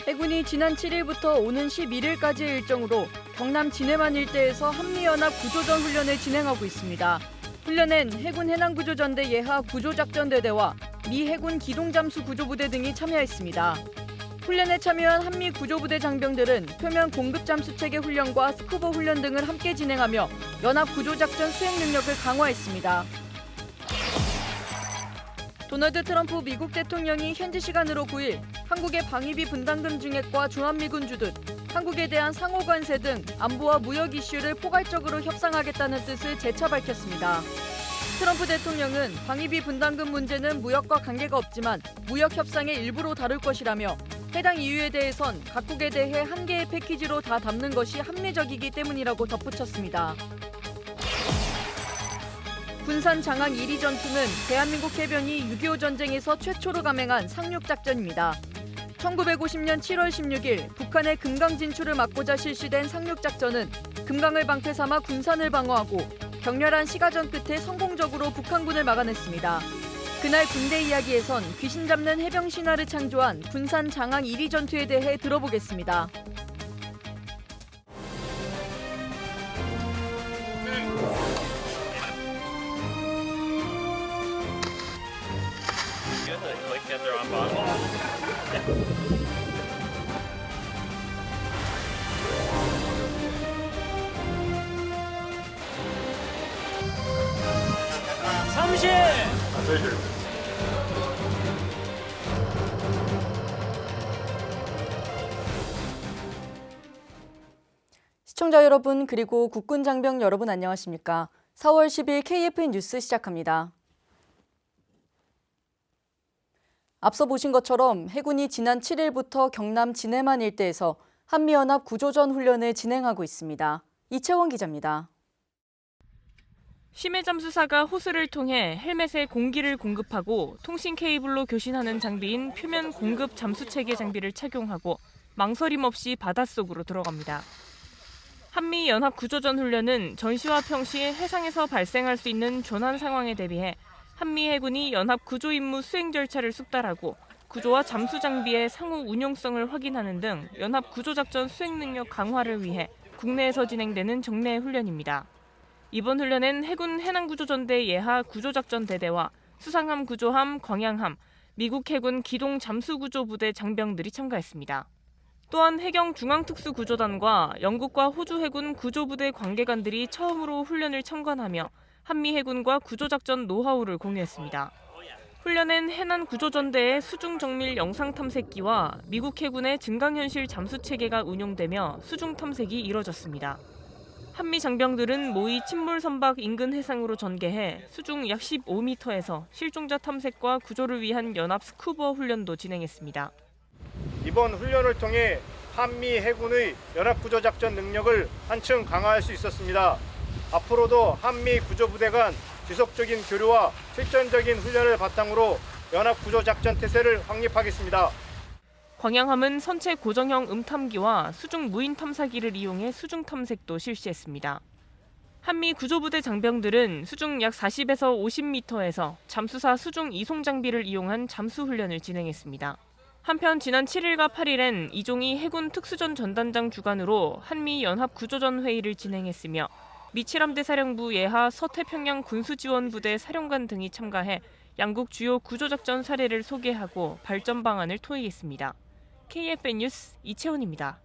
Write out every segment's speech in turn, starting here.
해군이 지난 7일부터 오는 11일까지의 일정으로 경남 진해만 일대에서 한미연합 구조전 훈련을 진행하고 있습니다. 훈련엔 해군 해난구조전대 예하 구조작전대대와 미 해군 기동잠수 구조부대 등이 참여했습니다. 훈련에 참여한 한미 구조부대 장병들은 표면 공급 잠수체계 훈련과 스쿠버 훈련 등을 함께 진행하며 연합 구조작전 수행 능력을 강화했습니다. 도널드 트럼프 미국 대통령이 현지 시간으로 9일 한국의 방위비 분담금 증액과 주한미군 주둔, 한국에 대한 상호 관세 등 안보와 무역 이슈를 포괄적으로 협상하겠다는 뜻을 재차 밝혔습니다. 트럼프 대통령은 방위비 분담금 문제는 무역과 관계가 없지만 무역 협상의 일부로 다룰 것이라며 해당 이유에 대해선 각국에 대해 한 개의 패키지로 다 담는 것이 합리적이기 때문이라고 덧붙였습니다. 군산 장항 1위 전투는 대한민국 해변이 6.25 전쟁에서 최초로 감행한 상륙작전입니다. 1950년 7월 16일 북한의 금강 진출을 막고자 실시된 상륙작전은 금강을 방패 삼아 군산을 방어하고 격렬한 시가전 끝에 성공적으로 북한군을 막아냈습니다. 그날 군대 이야기에선 귀신 잡는 해병 신화를 창조한 군산 장항 1위 전투에 대해 들어보겠습니다. 시청자 여러분 그리고 국군 장병 여러분 안녕하십니까? 4월 10일 KFN 뉴스 시작합니다. 앞서 보신 것처럼 해군이 지난 7일부터 경남 진해만 일대에서 한미연합 구조전 훈련을 진행하고 있습니다. 이채원 기자입니다. 심해 잠수사가 호스를 통해 헬멧에 공기를 공급하고 통신 케이블로 교신하는 장비인 표면 공급 잠수 체계 장비를 착용하고 망설임 없이 바닷속으로 들어갑니다. 한미 연합 구조전 훈련은 전시와 평시 해상에서 발생할 수 있는 조난 상황에 대비해 한미 해군이 연합 구조 임무 수행 절차를 숙달하고 구조와 잠수 장비의 상호 운용성을 확인하는 등 연합 구조 작전 수행 능력 강화를 위해 국내에서 진행되는 정례 훈련입니다. 이번 훈련엔 해군 해난구조전대 예하 구조작전대대와 수상함 구조함 광양함, 미국 해군 기동 잠수구조부대 장병들이 참가했습니다. 또한 해경 중앙특수구조단과 영국과 호주 해군 구조부대 관계관들이 처음으로 훈련을 참관하며 한미 해군과 구조작전 노하우를 공유했습니다. 훈련엔 해난구조전대의 수중정밀 영상탐색기와 미국 해군의 증강현실 잠수체계가 운용되며 수중탐색이 이뤄졌습니다. 한미 장병들은 모의 침몰 선박 인근 해상으로 전개해 수중 약 15m에서 실종자 탐색과 구조를 위한 연합 스쿠버 훈련도 진행했습니다. 이번 훈련을 통해 한미 해군의 연합구조작전 능력을 한층 강화할 수 있었습니다. 앞으로도 한미 구조부대 간 지속적인 교류와 실전적인 훈련을 바탕으로 연합구조작전 태세를 확립하겠습니다. 광양함은 선체 고정형 음탐기와 수중 무인 탐사기를 이용해 수중 탐색도 실시했습니다. 한미 구조부대 장병들은 수중 약 40에서 50m에서 잠수사 수중 이송 장비를 이용한 잠수 훈련을 진행했습니다. 한편 지난 7일과 8일엔 이종희 해군 특수전 전단장 주관으로 한미 연합 구조전 회의를 진행했으며 미칠함대 사령부 예하 서태평양 군수지원부대 사령관 등이 참가해 양국 주요 구조작전 사례를 소개하고 발전 방안을 토의했습니다. KFN 뉴스 이채원입니다.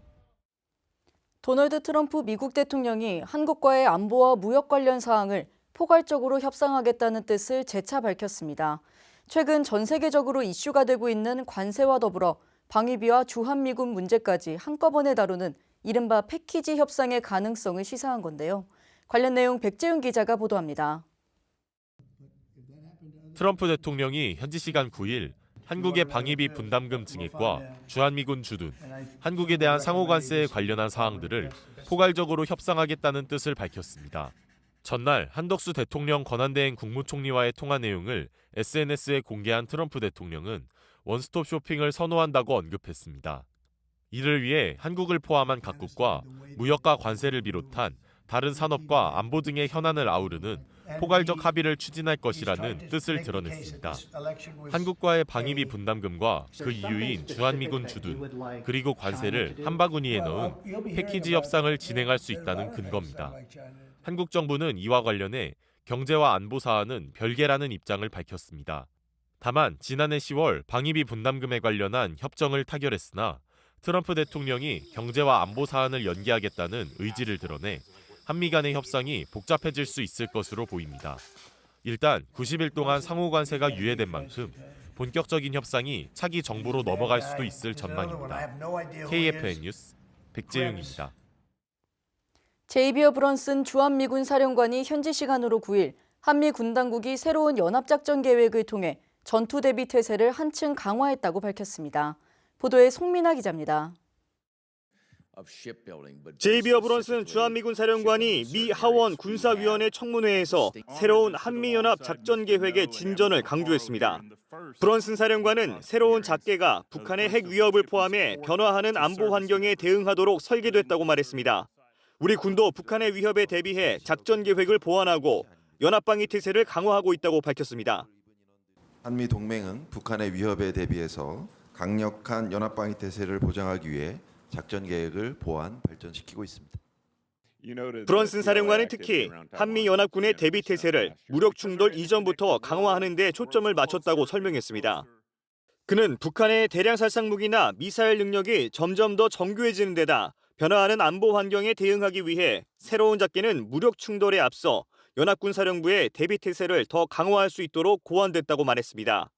도널드 트럼프 미국 대통령이 한국과의 안보와 무역 관련 사항을 포괄적으로 협상하겠다는 뜻을 재차 밝혔습니다. 최근 전 세계적으로 이슈가 되고 있는 관세와 더불어 방위비와 주한미군 문제까지 한꺼번에 다루는 이른바 패키지 협상의 가능성을 시사한 건데요. 관련 내용 백재훈 기자가 보도합니다. 트럼프 대통령이 현지 시간 9일 한국의 방위비 분담금 증액과 주한미군 주둔, 한국에 대한 상호관세에 관련한 사항들을 포괄적으로 협상하겠다는 뜻을 밝혔습니다. 전날 한덕수 대통령 권한대행 국무총리와의 통화 내용을 SNS에 공개한 트럼프 대통령은 원스톱 쇼핑을 선호한다고 언급했습니다. 이를 위해 한국을 포함한 각국과 무역과 관세를 비롯한 다른 산업과 안보 등의 현안을 아우르는 포괄적 합의를 추진할 것이라는 뜻을 드러냈습니다. 한국과의 방위비 분담금과 그 이유인 주한미군 주둔, 그리고 관세를 한 바구니에 넣은 패키지 협상을 진행할 수 있다는 근거입니다. 한국 정부는 이와 관련해 경제와 안보 사안은 별개라는 입장을 밝혔습니다. 다만 지난해 10월 방위비 분담금에 관련한 협정을 타결했으나 트럼프 대통령이 경제와 안보 사안을 연기하겠다는 의지를 드러내 한미 간의 협상이 복잡해질 수 있을 것으로 보입니다. 일단 90일 동안 상호 관세가 유예된 만큼 본격적인 협상이 차기 정부로 넘어갈 수도 있을 전망입니다. KFN 뉴스 백재용입니다. 제이비어 브런슨 주한미군 사령관이 현지 시간으로 9일 한미 군 당국이 새로운 연합작전 계획을 통해 전투 대비 태세를 한층 강화했다고 밝혔습니다. 보도에 송민아 기자입니다. 제이비어 브런슨 주한미군 사령관이 미 하원 군사위원회 청문회에서 새로운 한미연합 작전 계획의 진전을 강조했습니다. 브런슨 사령관은 새로운 작계가 북한의 핵 위협을 포함해 변화하는 안보 환경에 대응하도록 설계됐다고 말했습니다. 우리 군도 북한의 위협에 대비해 작전 계획을 보완하고 연합방위 태세를 강화하고 있다고 밝혔습니다. 한미 동맹은 북한의 위협에 대비해서 강력한 연합방위 태세를 보장하기 위해 작전 계획을 보완 발전시키고 있습니다. 브런슨 사령관은 특히 한미 연합군의 대비 태세를 무력 충돌 이전부터 강화하는 데 초점을 맞췄다고 설명했습니다. 그는 북한의 대량 살상 무기나 미사일 능력이 점점 더 정교해지는 데다 변화하는 안보 환경에 대응하기 위해 새로운 작계는 무력 충돌에 앞서 연합군 사령부의 대비 태세를 더 강화할 수 있도록 고안됐다고 말했습니다.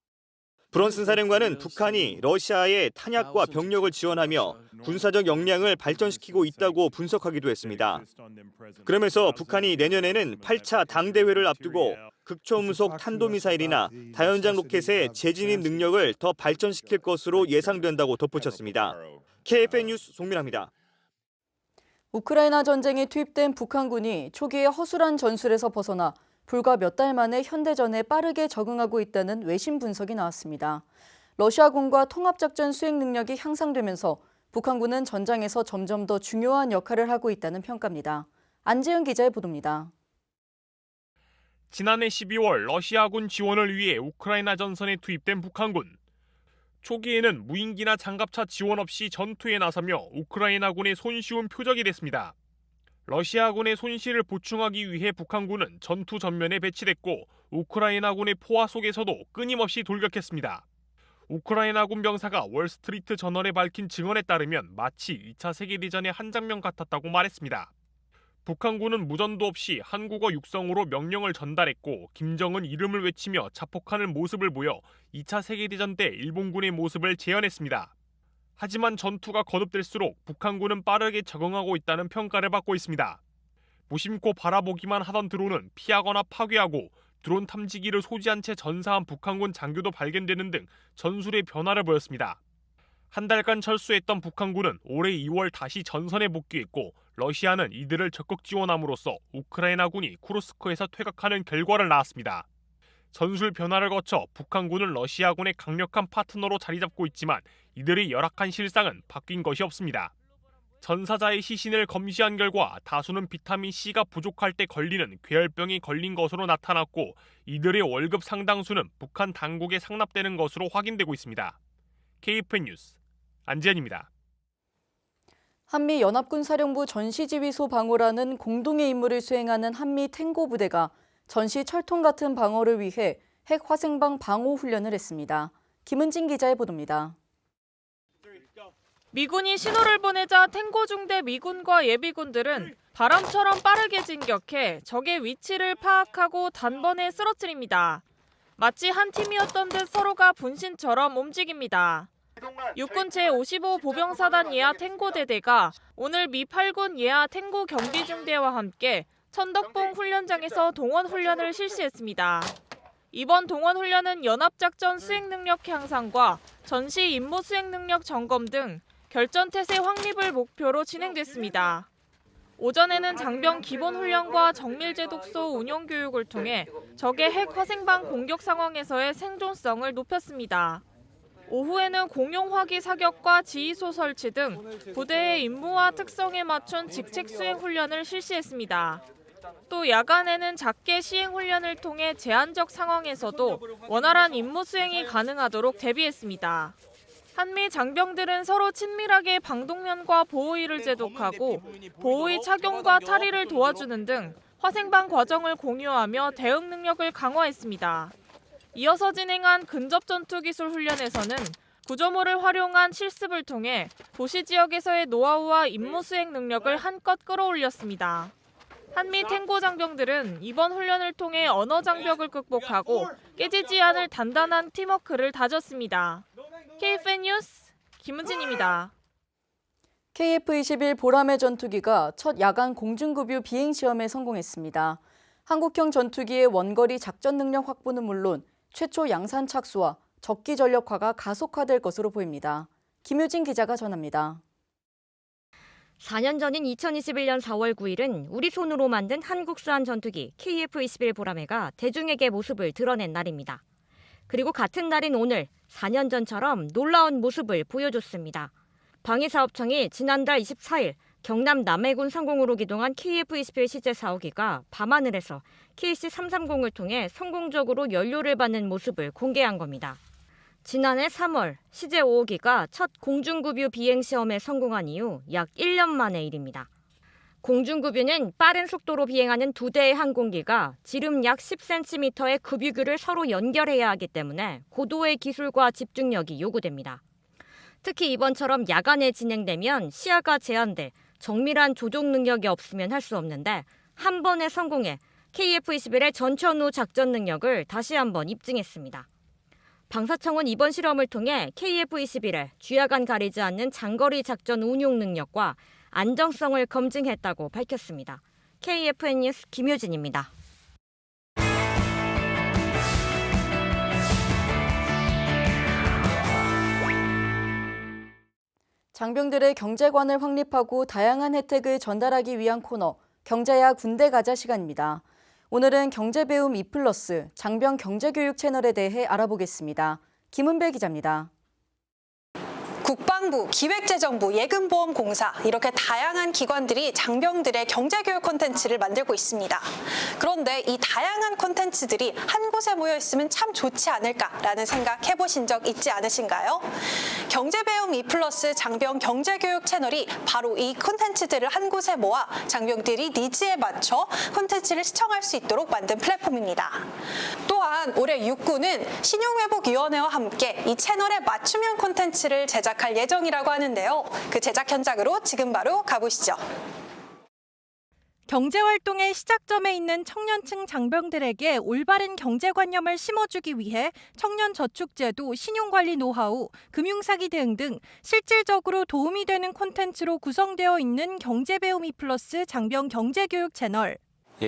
브런슨 사령관은 북한이 러시아의 탄약과 병력을 지원하며 군사적 역량을 발전시키고 있다고 분석하기도 했습니다. 그러면서 북한이 내년에는 8차 당대회를 앞두고 극초음속 탄도미사일이나 다연장 로켓의 재진입 능력을 더 발전시킬 것으로 예상된다고 덧붙였습니다. KFN 뉴스 송민아입니다. 우크라이나 전쟁에 투입된 북한군이 초기에 허술한 전술에서 벗어나 불과 몇 달 만에 현대전에 빠르게 적응하고 있다는 외신 분석이 나왔습니다. 러시아군과 통합작전 수행 능력이 향상되면서 북한군은 전장에서 점점 더 중요한 역할을 하고 있다는 평가입니다. 안재현 기자의 보도입니다. 지난해 12월 러시아군 지원을 위해 우크라이나 전선에 투입된 북한군. 초기에는 무인기나 장갑차 지원 없이 전투에 나서며 우크라이나군의 손쉬운 표적이 됐습니다. 러시아군의 손실을 보충하기 위해 북한군은 전투 전면에 배치됐고 우크라이나군의 포화 속에서도 끊임없이 돌격했습니다. 우크라이나군 병사가 월스트리트 저널에 밝힌 증언에 따르면 마치 2차 세계대전의 한 장면 같았다고 말했습니다. 북한군은 무전도 없이 한국어 육성으로 명령을 전달했고 김정은 이름을 외치며 자폭하는 모습을 보여 2차 세계대전 때 일본군의 모습을 재현했습니다. 하지만 전투가 거듭될수록 북한군은 빠르게 적응하고 있다는 평가를 받고 있습니다. 무심코 바라보기만 하던 드론은 피하거나 파괴하고 드론 탐지기를 소지한 채 전사한 북한군 장교도 발견되는 등 전술의 변화를 보였습니다. 한 달간 철수했던 북한군은 올해 2월 다시 전선에 복귀했고 러시아는 이들을 적극 지원함으로써 우크라이나군이 쿠르스크에서 퇴각하는 결과를 낳았습니다. 전술 변화를 거쳐 북한군은 러시아군의 강력한 파트너로 자리 잡고 있지만 이들의 열악한 실상은 바뀐 것이 없습니다. 전사자의 시신을 검시한 결과 다수는 비타민C가 부족할 때 걸리는 괴혈병이 걸린 것으로 나타났고 이들의 월급 상당수는 북한 당국에 상납되는 것으로 확인되고 있습니다. KFN 뉴스 안지현입니다. 한미연합군 사령부 전시지휘소 방어라는 공동의 임무를 수행하는 한미 탱고 부대가 전시 철통 같은 방어를 위해 핵 화생방 방호 훈련을 했습니다. 김은진 기자의 보도입니다. 미군이 신호를 보내자 탱고 중대 미군과 예비군들은 바람처럼 빠르게 진격해 적의 위치를 파악하고 단번에 쓰러뜨립니다. 마치 한 팀이었던 듯 서로가 분신처럼 움직입니다. 육군 제55 보병사단 예하 탱고 대대가 오늘 미 8군 예하 탱고 경비중대와 함께 천덕봉 훈련장에서 동원 훈련을 실시했습니다. 이번 동원 훈련은 연합작전 수행 능력 향상과 전시 임무 수행 능력 점검 등 결전태세 확립을 목표로 진행됐습니다. 오전에는 장병 기본 훈련과 정밀제 독소 운용 교육을 통해 적의 핵 화생방 공격 상황에서의 생존성을 높였습니다. 오후에는 공용 화기 사격과 지휘소 설치 등 부대의 임무와 특성에 맞춘 직책 수행 훈련을 실시했습니다. 또 야간에는 작게 시행 훈련을 통해 제한적 상황에서도 원활한 임무 수행이 가능하도록 대비했습니다. 한미 장병들은 서로 친밀하게 방독면과 보호의를 제독하고 보호의 착용과 탈의를 도와주는 등 화생방 과정을 공유하며 대응 능력을 강화했습니다. 이어서 진행한 근접전투기술 훈련에서는 구조물을 활용한 실습을 통해 도시 지역에서의 노하우와 임무 수행 능력을 한껏 끌어올렸습니다. 한미 탱고 장병들은 이번 훈련을 통해 언어 장벽을 극복하고 깨지지 않을 단단한 팀워크를 다졌습니다. KFN 뉴스 김은진입니다. KF-21 보라매 전투기가 첫 야간 공중급유 비행 시험에 성공했습니다. 한국형 전투기의 원거리 작전 능력 확보는 물론 최초 양산 착수와 적기 전력화가 가속화될 것으로 보입니다. 김유진 기자가 전합니다. 4년 전인 2021년 4월 9일은 우리 손으로 만든 한국산 전투기 KF-21 보라매가 대중에게 모습을 드러낸 날입니다. 그리고 같은 날인 오늘 4년 전처럼 놀라운 모습을 보여줬습니다. 방위사업청이 지난달 24일 경남 남해군 상공으로 기동한 KF-21 시제 4호기가 밤하늘에서 KC-330을 통해 성공적으로 연료를 받는 모습을 공개한 겁니다. 지난해 3월 시제 5호기가 첫 공중급유 비행 시험에 성공한 이후 약 1년 만의 일입니다. 공중급유는 빠른 속도로 비행하는 두 대의 항공기가 지름 약 10cm의 급유기를 서로 연결해야 하기 때문에 고도의 기술과 집중력이 요구됩니다. 특히 이번처럼 야간에 진행되면 시야가 제한돼 정밀한 조종 능력이 없으면 할 수 없는데 한 번에 성공해 KF-21의 전천후 작전 능력을 다시 한번 입증했습니다. 방사청은 이번 실험을 통해 KF-21의 주야간 가리지 않는 장거리 작전 운용 능력과 안정성을 검증했다고 밝혔습니다. KFN 뉴스 김효진입니다. 장병들의 경제관을 확립하고 다양한 혜택을 전달하기 위한 코너 경제야 군대 가자 시간입니다. 오늘은 경제배움 2+, 장병 경제교육 채널에 대해 알아보겠습니다. 김은배 기자입니다. 국방부, 기획재정부, 예금보험공사 이렇게 다양한 기관들이 장병들의 경제교육 콘텐츠를 만들고 있습니다. 그런데 이 다양한 콘텐츠들이 한 곳에 모여 있으면 참 좋지 않을까라는 생각 해보신 적 있지 않으신가요? 경제배움 2+ 장병 경제교육 채널이 바로 이 콘텐츠들을 한 곳에 모아 장병들이 니즈에 맞춰 콘텐츠를 시청할 수 있도록 만든 플랫폼입니다. 또한 올해 육군은 신용회복위원회와 함께 이 채널에 맞춤형 콘텐츠를 제작할 예정이라고 하는데요. 그 제작 현장으로 지금 바로 가보시죠. 경제활동의 시작점에 있는 청년층 장병들에게 올바른 경제관념을 심어주기 위해 청년저축제도, 신용관리 노하우, 금융사기 대응 등 실질적으로 도움이 되는 콘텐츠로 구성되어 있는 경제배움 2+ 장병 경제교육 채널.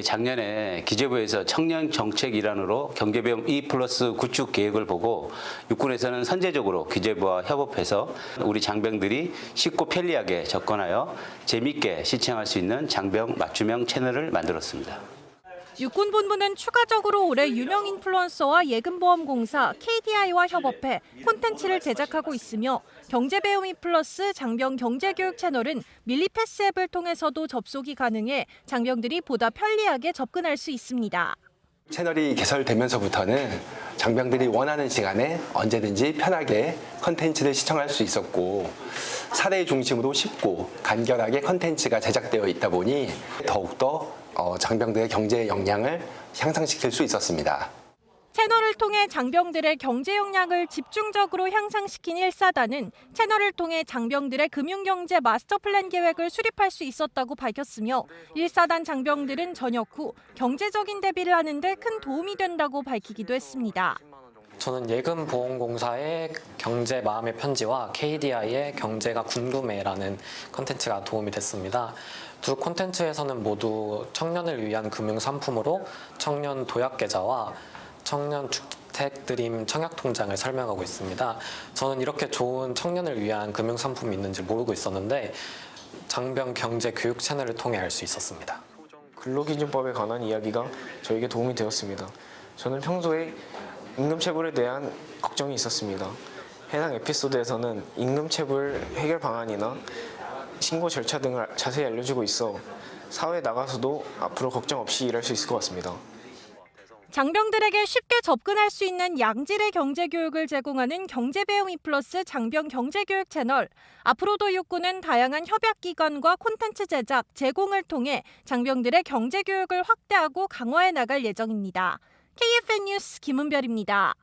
작년에 기재부에서 청년 정책 일환으로 경제배움 2+ 구축 계획을 보고 육군에서는 선제적으로 기재부와 협업해서 우리 장병들이 쉽고 편리하게 접근하여 재미있게 시청할 수 있는 장병 맞춤형 채널을 만들었습니다. 육군본부는 추가적으로 올해 유명 인플루언서와 예금보험공사 KDI와 협업해 콘텐츠를 제작하고 있으며 경제배움 2+ 장병 경제교육 채널은 밀리패스 앱을 통해서도 접속이 가능해 장병들이 보다 편리하게 접근할 수 있습니다. 채널이 개설되면서부터는 장병들이 원하는 시간에 언제든지 편하게 컨텐츠를 시청할 수 있었고 사례 중심으로 쉽고 간결하게 컨텐츠가 제작되어 있다 보니 더욱더 장병들의 경제 역량을 향상시킬 수 있었습니다. 채널을 통해 장병들의 경제 역량을 집중적으로 향상시킨 1사단은 채널을 통해 장병들의 금융경제 마스터플랜 계획을 수립할 수 있었다고 밝혔으며 1사단 장병들은 전역 후 경제적인 대비를 하는 데 큰 도움이 된다고 밝히기도 했습니다. 저는 예금보험공사의 경제 마음의 편지와 KDI의 경제가 궁금해라는 콘텐츠가 도움이 됐습니다. 두 콘텐츠에서는 모두 청년을 위한 금융 상품으로 청년 도약계좌와 청년 주택 드림 청약통장을 설명하고 있습니다. 저는 이렇게 좋은 청년을 위한 금융 상품이 있는지 모르고 있었는데 장병 경제 교육 채널을 통해 알 수 있었습니다. 근로기준법에 관한 이야기가 저에게 도움이 되었습니다. 저는 평소에 임금체불에 대한 걱정이 있었습니다. 해당 에피소드에서는 임금체불 해결 방안이나 신고 절차 등을 자세히 알려주고 있어 사회에 나가서도 앞으로 걱정 없이 일할 수 있을 것 같습니다. 장병들에게 쉽게 접근할 수 있는 양질의 경제교육을 제공하는 경제배움 E+ 장병 경제교육 채널. 앞으로도 육군은 다양한 협약기관과 콘텐츠 제작, 제공을 통해 장병들의 경제교육을 확대하고 강화해 나갈 예정입니다. KFN 뉴스 김은별입니다.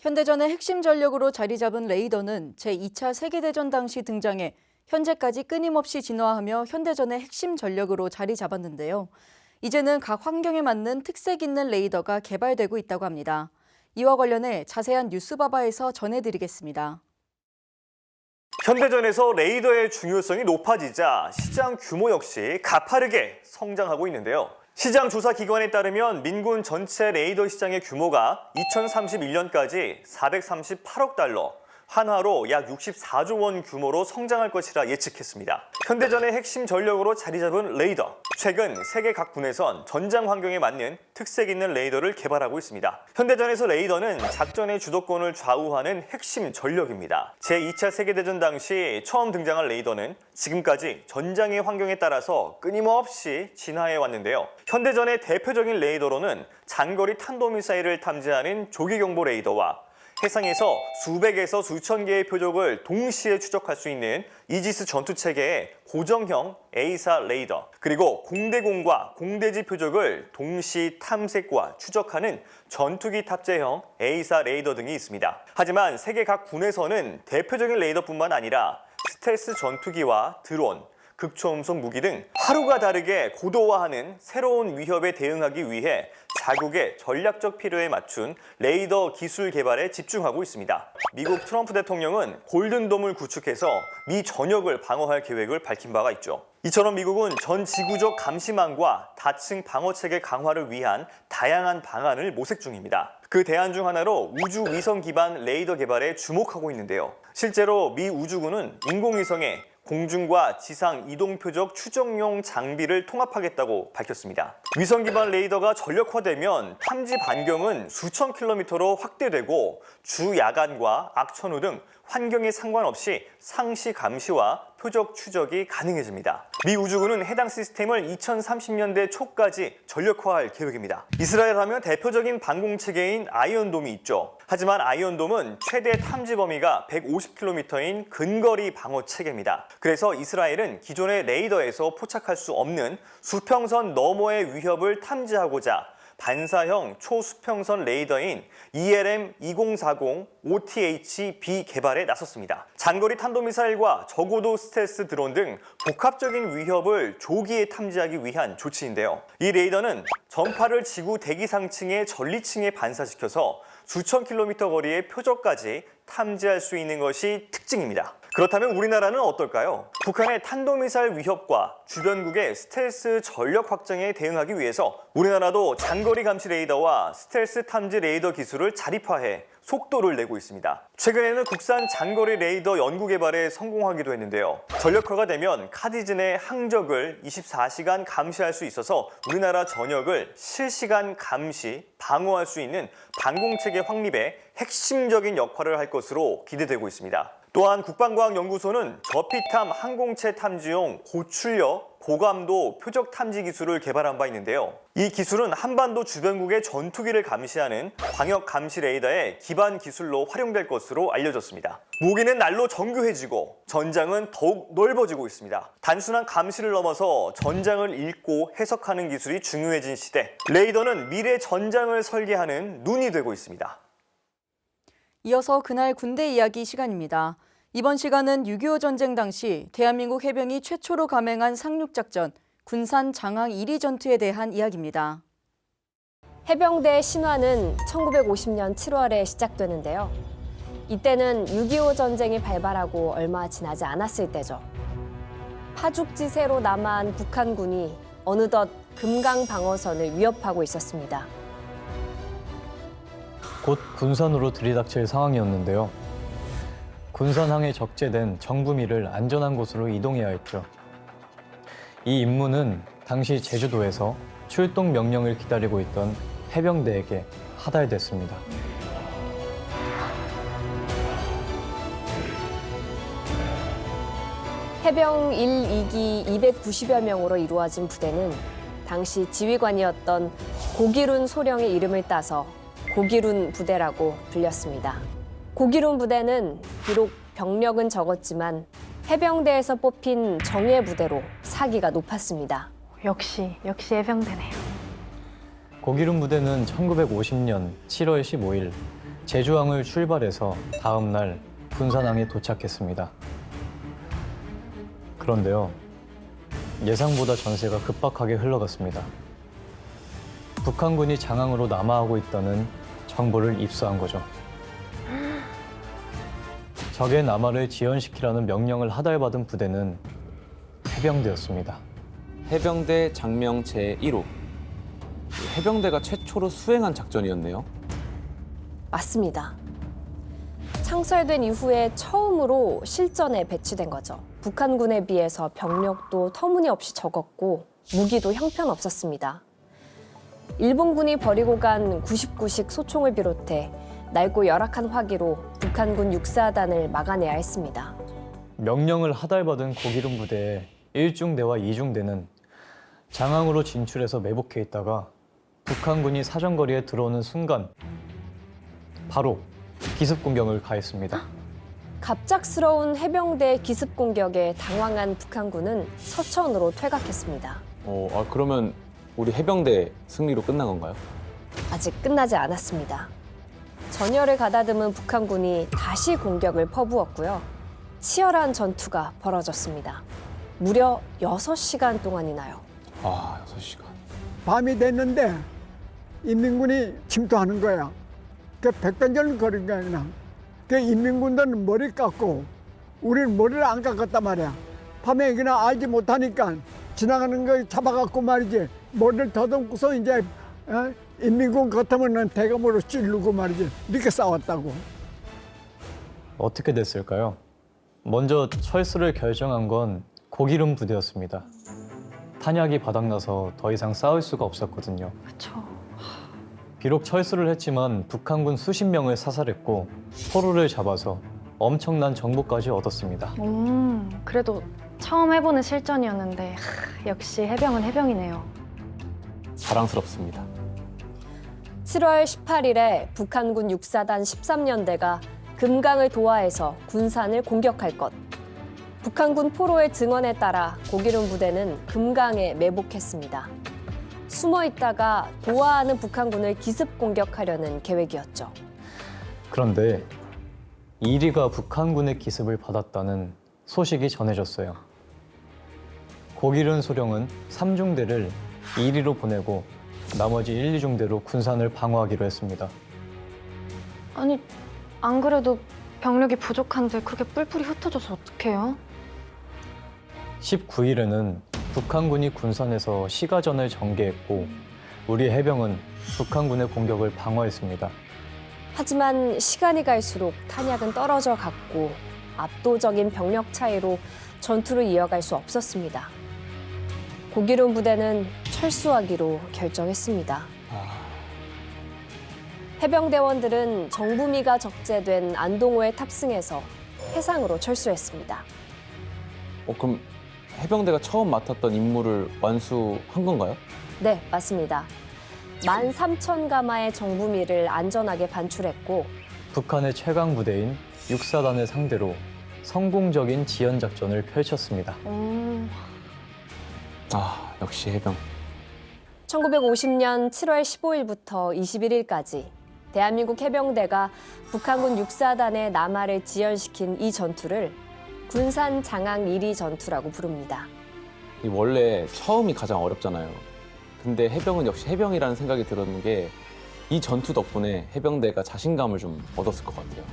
현대전의 핵심 전력으로 자리 잡은 레이더는 제2차 세계대전 당시 등장해 현재까지 끊임없이 진화하며 현대전의 핵심 전력으로 자리 잡았는데요. 이제는 각 환경에 맞는 특색 있는 레이더가 개발되고 있다고 합니다. 이와 관련해 자세한 뉴스바바에서 전해드리겠습니다. 현대전에서 레이더의 중요성이 높아지자 시장 규모 역시 가파르게 성장하고 있는데요. 시장 조사 기관에 따르면 민군 전체 레이더 시장의 규모가 2031년까지 438억 달러, 한화로 약 64조 원 규모로 성장할 것이라 예측했습니다. 현대전의 핵심 전력으로 자리 잡은 레이더. 최근 세계 각 군에선 전장 환경에 맞는 특색 있는 레이더를 개발하고 있습니다. 현대전에서 레이더는 작전의 주도권을 좌우하는 핵심 전력입니다. 제2차 세계대전 당시 처음 등장한 레이더는 지금까지 전장의 환경에 따라서 끊임없이 진화해 왔는데요. 현대전의 대표적인 레이더로는 장거리 탄도미사일을 탐지하는 조기경보 레이더와 해상에서 수백에서 수천 개의 표적을 동시에 추적할 수 있는 이지스 전투체계의 고정형 A사 레이더, 그리고 공대공과 공대지 표적을 동시 탐색과 추적하는 전투기 탑재형 A사 레이더 등이 있습니다. 하지만 세계 각 군에서는 대표적인 레이더뿐만 아니라 스텔스 전투기와 드론, 극초음속 무기 등 하루가 다르게 고도화하는 새로운 위협에 대응하기 위해 자국의 전략적 필요에 맞춘 레이더 기술 개발에 집중하고 있습니다. 미국 트럼프 대통령은 골든돔을 구축해서 미 전역을 방어할 계획을 밝힌 바가 있죠. 이처럼 미국은 전 지구적 감시망과 다층 방어체계 강화를 위한 다양한 방안을 모색 중입니다. 그 대안 중 하나로 우주 위성 기반 레이더 개발에 주목하고 있는데요. 실제로 미 우주군은 인공위성에 공중과 지상 이동 표적 추적용 장비를 통합하겠다고 밝혔습니다. 위성 기반 레이더가 전력화되면 탐지 반경은 수천 킬로미터로 확대되고 주 야간과 악천후 등 환경에 상관없이 상시 감시와 표적 추적이 가능해집니다. 미 우주군은 해당 시스템을 2030년대 초까지 전력화할 계획입니다. 이스라엘 하면 대표적인 방공체계인 아이언돔이 있죠. 하지만 아이언돔은 최대 탐지 범위가 150km인 근거리 방어 체계입니다. 그래서 이스라엘은 기존의 레이더에서 포착할 수 없는 수평선 너머의 위협을 탐지하고자 반사형 초수평선 레이더인 ELM-2040 OTH-B 개발에 나섰습니다. 장거리 탄도미사일과 저고도 스텔스 드론 등 복합적인 위협을 조기에 탐지하기 위한 조치인데요. 이 레이더는 전파를 지구 대기 상층의 전리층에 반사시켜서 수천 킬로미터 거리의 표적까지 탐지할 수 있는 것이 특징입니다. 그렇다면 우리나라는 어떨까요? 북한의 탄도미사일 위협과 주변국의 스텔스 전력 확장에 대응하기 위해서 우리나라도 장거리 감시 레이더와 스텔스 탐지 레이더 기술을 자립화해 속도를 내고 있습니다. 최근에는 국산 장거리 레이더 연구 개발에 성공하기도 했는데요. 전력화가 되면 카디즌의 항적을 24시간 감시할 수 있어서 우리나라 전역을 실시간 감시, 방어할 수 있는 방공체계 확립에 핵심적인 역할을 할 것으로 기대되고 있습니다. 또한 국방과학연구소는 저피탐 항공체 탐지용 고출력, 고감도 표적 탐지 기술을 개발한 바 있는데요. 이 기술은 한반도 주변국의 전투기를 감시하는 광역 감시 레이더의 기반 기술로 활용될 것으로 알려졌습니다. 무기는 날로 정교해지고 전장은 더욱 넓어지고 있습니다. 단순한 감시를 넘어서 전장을 읽고 해석하는 기술이 중요해진 시대. 레이더는 미래 전장을 설계하는 눈이 되고 있습니다. 이어서 그날 군대 이야기 시간입니다. 이번 시간은 6.25 전쟁 당시 대한민국 해병이 최초로 감행한 상륙작전 군산 장항 1위 전투에 대한 이야기입니다. 해병대의 신화는 1950년 7월에 시작되는데요. 이때는 6.25 전쟁이 발발하고 얼마 지나지 않았을 때죠. 파죽지세로 남한 북한군이 어느덧 금강 방어선을 위협하고 있었습니다. 곧 군산으로 들이닥칠 상황이었는데요. 군산항에 적재된 정부미를 안전한 곳으로 이동해야 했죠. 이 임무는 당시 제주도에서 출동 명령을 기다리고 있던 해병대에게 하달됐습니다. 해병 1, 2기 290여 명으로 이루어진 부대는 당시 지휘관이었던 고기룬 소령의 이름을 따서 고기룬 부대라고 불렸습니다. 고기룬 부대는 비록 병력은 적었지만 해병대에서 뽑힌 정예 부대로 사기가 높았습니다. 역시 해병대네요. 고기룬 부대는 1950년 7월 15일 제주항을 출발해서 다음 날 군산항에 도착했습니다. 그런데요, 예상보다 전세가 급박하게 흘러갔습니다. 북한군이 장항으로 남하하고 있다는 정보를 입수한 거죠. 적의 남하를 지연시키라는 명령을 하달받은 부대는 해병대였습니다. 해병대 장명 제1호. 해병대가 최초로 수행한 작전이었네요. 맞습니다. 창설된 이후에 처음으로 실전에 배치된 거죠. 북한군에 비해서 병력도 터무니없이 적었고 무기도 형편없었습니다. 일본군이 버리고 간 99식 소총을 비롯해 낡고 열악한 화기로 북한군 육사단을 막아내야 했습니다. 명령을 하달받은 고기룬 부대의 1중대와 2중대는 장항으로 진출해서 매복해 있다가 북한군이 사정거리에 들어오는 순간 바로 기습 공격을 가했습니다. 갑작스러운 해병대 기습 공격에 당황한 북한군은 서천으로 퇴각했습니다. 그러면 우리 해병대 승리로 끝난 건가요? 아직 끝나지 않았습니다. 전열을 가다듬은 북한군이 다시 공격을 퍼부었고요. 치열한 전투가 벌어졌습니다. 무려 6시간 동안이나요. 6시간. 밤이 됐는데 인민군이 침투하는 거야. 그 백단전을 걸은 거야 그냥. 그 인민군들은 머리 깎고 우리는 머리를 안 깎았단 말이야. 밤에 그냥 알지 못하니까 지나가는 거 잡아갖고 말이지 머리를 더듬고서 이제 인민군 같으면 대검으로 찌르고 말이지 이렇게 싸웠다고. 어떻게 됐을까요? 먼저 철수를 결정한 건 고기룬 부대였습니다. 탄약이 바닥나서 더 이상 싸울 수가 없었거든요. 그렇죠. 비록 철수를 했지만 북한군 수십 명을 사살했고 포로를 잡아서 엄청난 정보까지 얻었습니다. 그래도 처음 해보는 실전이었는데 역시 해병은 해병이네요. 자랑스럽습니다. 7월 18일에 북한군 육사단 13년대가 금강을 도하해서 군산을 공격할 것. 북한군 포로의 증언에 따라 고기룬 부대는 금강에 매복했습니다. 숨어 있다가 도하하는 북한군을 기습 공격하려는 계획이었죠. 그런데 1위가 북한군의 기습을 받았다는 소식이 전해졌어요. 고기룬 소령은 3중대를 1위로 보내고 나머지 1, 2중대로 군산을 방어하기로 했습니다. 아니, 안 그래도 병력이 부족한데 그렇게 뿔뿔이 흩어져서 어떡해요? 19일에는 북한군이 군산에서 시가전을 전개했고 우리 해병은 북한군의 공격을 방어했습니다. 하지만 시간이 갈수록 탄약은 떨어져 갔고 압도적인 병력 차이로 전투를 이어갈 수 없었습니다. 고기룬 부대는 철수하기로 결정했습니다. 해병대원들은 정부미가 적재된 안동호에 탑승해서 해상으로 철수했습니다. 그럼 해병대가 처음 맡았던 임무를 완수한 건가요? 네, 맞습니다. 13,000가마의 정부미를 안전하게 반출했고 북한의 최강 부대인 육사단을 상대로 성공적인 지연 작전을 펼쳤습니다. 역시 해병. 1950년 7월 15일부터 21일까지 대한민국 해병대가 북한군 육사단의 남하를 지연시킨 이 전투를 군산 장항 1위 전투라고 부릅니다. 원래 처음이 가장 어렵잖아요. 근데 해병은 역시 해병이라는 생각이 들었는 게 이 전투 덕분에 해병대가 자신감을 좀 얻었을 것 같아요.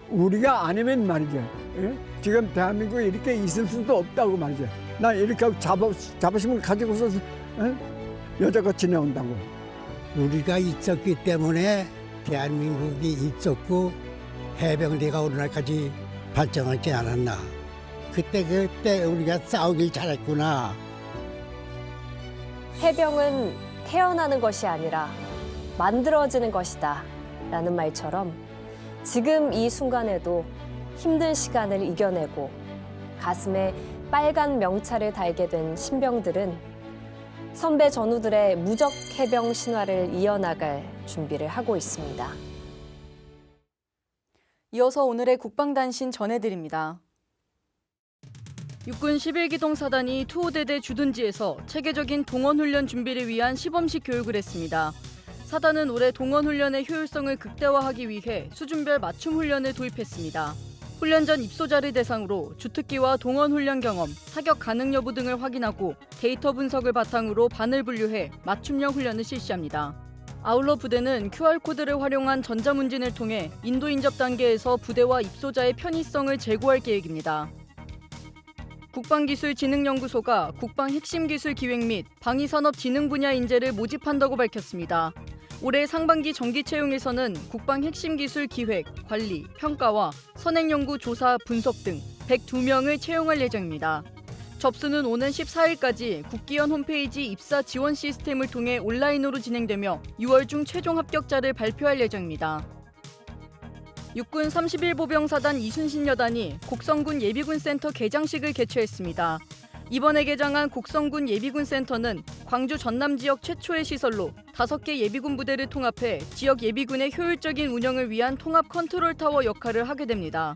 우리가 아니면 말이죠. 예? 지금 대한민국에 이렇게 있을 수도 없다고 말이죠. 나 이렇게 하고 자부심을 가지고서 여자가 지내온다고. 우리가 있었기 때문에 대한민국이 있었고 해병대가 오늘날까지 발전하지 않았나. 그때 우리가 싸우길 잘했구나. 해병은 태어나는 것이 아니라 만들어지는 것이다 라는 말처럼 지금 이 순간에도 힘든 시간을 이겨내고 가슴에 빨간 명찰을 달게 된 신병들은 선배 전우들의 무적 해병 신화를 이어나갈 준비를 하고 있습니다. 이어서 오늘의 국방단신 전해드립니다. 육군 11기동 사단이 투호대대 주둔지에서 체계적인 동원훈련 준비를 위한 시범식 교육을 했습니다. 사단은 올해 동원훈련의 효율성을 극대화하기 위해 수준별 맞춤 훈련을 도입했습니다. 훈련 전 입소자를 대상으로 주특기와 동원훈련 경험, 사격 가능 여부 등을 확인하고 데이터 분석을 바탕으로 반을 분류해 맞춤형 훈련을 실시합니다. 아울러 부대는 QR코드를 활용한 전자문진을 통해 인도 인접 단계에서 부대와 입소자의 편의성을 제고할 계획입니다. 국방기술진흥연구소가 국방 핵심 기술 기획 및 방위산업 진흥 분야 인재를 모집한다고 밝혔습니다. 올해 상반기 정기 채용에서는 국방 핵심 기술 기획, 관리, 평가와 선행연구 조사, 분석 등 102명을 채용할 예정입니다. 접수는 오는 14일까지 국기원 홈페이지 입사 지원 시스템을 통해 온라인으로 진행되며 6월 중 최종 합격자를 발표할 예정입니다. 육군 31보병사단 이순신 여단이 곡성군 예비군센터 개장식을 개최했습니다. 이번에 개장한 곡성군 예비군센터는 광주 전남 지역 최초의 시설로 5개 예비군 부대를 통합해 지역 예비군의 효율적인 운영을 위한 통합 컨트롤 타워 역할을 하게 됩니다.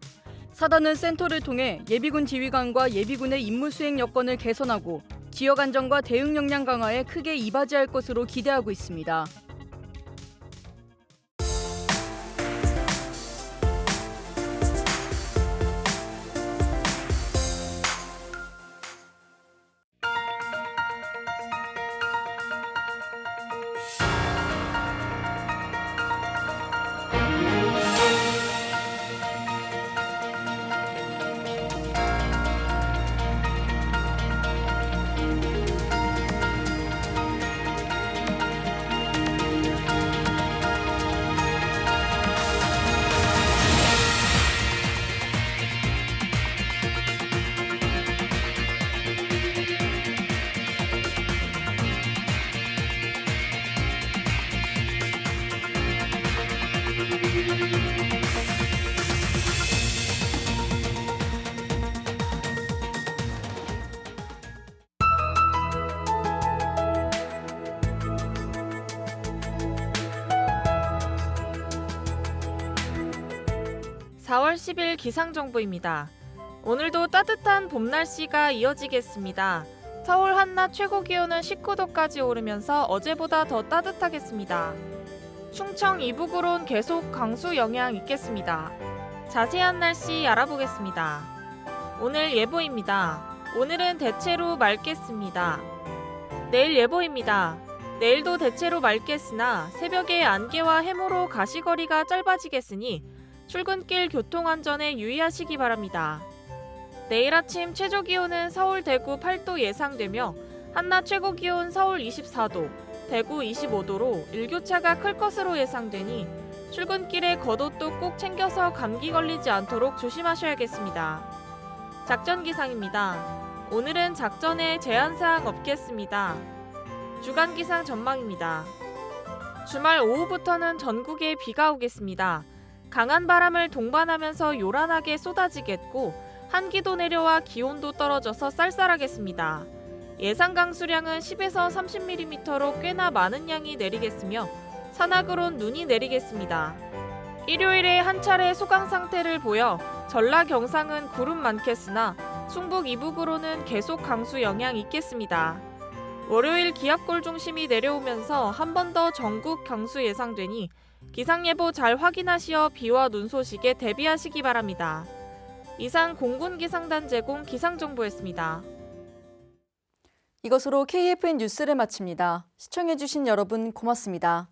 사단은 센터를 통해 예비군 지휘관과 예비군의 임무 수행 여건을 개선하고 지역 안정과 대응 역량 강화에 크게 이바지할 것으로 기대하고 있습니다. (4월 10일) 기상정보입니다. 오늘도 따뜻한 봄 날씨가 이어지겠습니다. 서울 한낮 최고기온은 19도까지 오르면서 어제보다 더 따뜻하겠습니다. 충청 이북으론 계속 강수 영향 있겠습니다. 자세한 날씨 알아보겠습니다. 오늘 예보입니다. 오늘은 대체로 맑겠습니다. 내일 예보입니다. 내일도 대체로 맑겠으나 새벽에 안개와 해무로 가시거리가 짧아지겠으니 출근길 교통안전에 유의하시기 바랍니다. 내일 아침 최저기온은 서울, 대구 8도 예상되며 한낮 최고기온 서울 24도, 대구 25도로 일교차가 클 것으로 예상되니 출근길에 겉옷도 꼭 챙겨서 감기 걸리지 않도록 조심하셔야겠습니다. 작전 기상입니다. 오늘은 작전에 제한사항 없겠습니다. 주간 기상 전망입니다. 주말 오후부터는 전국에 비가 오겠습니다. 강한 바람을 동반하면서 요란하게 쏟아지겠고 한기도 내려와 기온도 떨어져서 쌀쌀하겠습니다. 예상 강수량은 10에서 30mm로 꽤나 많은 양이 내리겠으며 산악으론 눈이 내리겠습니다. 일요일에 한 차례 소강 상태를 보여 전라 경상은 구름 많겠으나 충북 이북으로는 계속 강수 영향 있겠습니다. 월요일 기압골 중심이 내려오면서 한 번 더 전국 강수 예상되니 기상예보 잘 확인하시어 비와 눈 소식에 대비하시기 바랍니다. 이상 공군기상단 제공 기상정보였습니다. 이것으로 KFN 뉴스를 마칩니다. 시청해주신 여러분 고맙습니다.